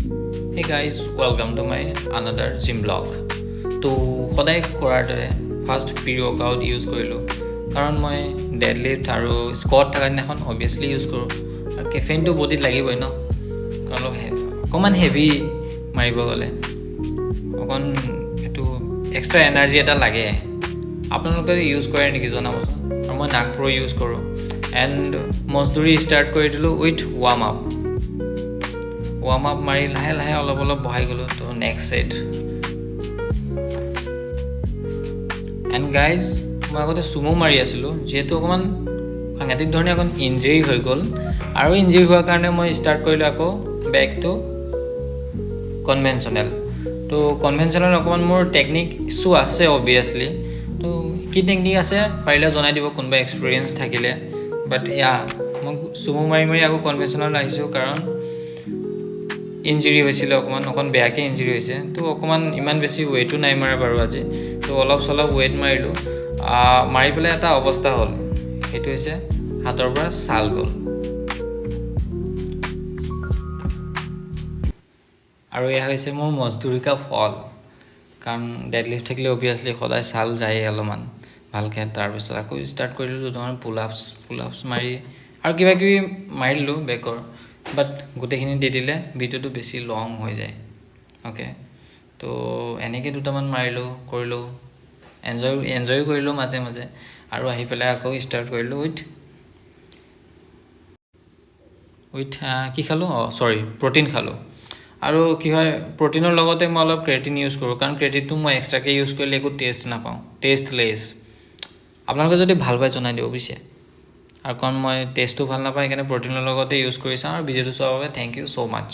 Hey guys, welcome to my another gym blog. তো সদায় কৰাৰ দৰে ফাৰ্ষ্ট প্ৰি-ৱৰ্কআউট ইউজ কৰিলোঁ কাৰণ মই ডেডলিফ্ট আৰু স্কোৱাট থকা দিনাখন অবভিয়াছলি ইউজ কৰোঁ আৰু কেফেইনটো বডিত লাগিবই ন কাৰণ অকণমান হেভি মাৰিব গ'লে অকণ এইটো এক্সট্ৰা এনাৰ্জি এটা লাগে। আপোনালোকে ইউজ কৰে নেকি জনাবচোন। আৰু মই নাগপুৰ ইউজ কৰোঁ এণ্ড মজদুৰি ষ্টাৰ্ট কৰি দিলোঁ উইথ ৱাৰ্ম আপ মাৰি লাহে লাহে অলপ বঢ়াই গ'লোঁ। তো নেক্সট ছেট এণ্ড গাইজ মই আগতে চুমো মাৰি আছিলোঁ যিহেতু অকণমান সাংঘাতিক ধৰণে অকণ ইঞ্জৰি হৈ গ'ল আৰু ইঞ্জৰি হোৱাৰ কাৰণে মই ষ্টাৰ্ট কৰিলোঁ আকৌ বেক টু কনভেনশ্যনেল। তো কনভেনশ্যনেল অকণমান মোৰ টেকনিক ইছ্যু আছে অবভিয়াছলি। তো কি টেকনিক আছে পাৰিলে জনাই দিব কোনোবা এক্সপিৰিয়েঞ্চ থাকিলে। বাট মই চুমো মাৰি আকৌ কনভেনশ্যনেল আহিছোঁ কাৰণ ইঞ্জৰি হৈছিলে অকণ বেয়াকৈ ইঞ্জৰি হৈছে। তো অকণমান ইমান বেছি ৱেইটো নাই মাৰা বাৰু আজি। তো অলপ চলপ ৱেইট মাৰিলোঁ, মাৰি পেলাই এটা অৱস্থা হ'ল, সেইটো হৈছে হাতৰ পৰা ছাল গ'ল। আৰু এয়া হৈছে মোৰ মজদুৰিকা ফল কাৰণ ডেডলিফ্ট থাকিলে অবভিয়াছলি সদায় ছাল যায়েই অলপমান ভালকৈ। তাৰপিছত আকৌ ষ্টাৰ্ট কৰিলোঁ দুটামান পুল আপছ মাৰি আৰু কিবাকিবি মাৰিলোঁ বেকৰ। বাট গোটেইখিনি দি দিলে ভিডিঅ'টো বেছি লং হৈ যায়। অ'কে, তো এনেকৈ দুটামান মাৰিলোঁ কৰিলোঁ, এনজয়ো কৰিলোঁ মাজে মাজে। আৰু আহি পেলাই আকৌ ষ্টাৰ্ট কৰিলোঁ উইথ কি খালোঁ, প্ৰ'টিন খালোঁ। আৰু কি হয় প্ৰ'টিনৰ লগতে মই অলপ ক্ৰেটিন ইউজ কৰোঁ কাৰণ ক্ৰেটিনটো মই এক্সট্ৰাকৈ ইউজ কৰিলে একো টেষ্ট নাপাওঁ, টেষ্টলেছ। আপোনালোকে যদি ভাল পায় জনাই দিব বুজিছে। আৰু কাৰণ মই টেষ্টটো ভাল নাপাওঁ সেইকাৰণে প্ৰ'টিনৰ লগতে ইউজ কৰি চাওঁ। আৰু ভিডিঅ'টো চোৱাৰ বাবে থেংক ইউ ছ' মাছ।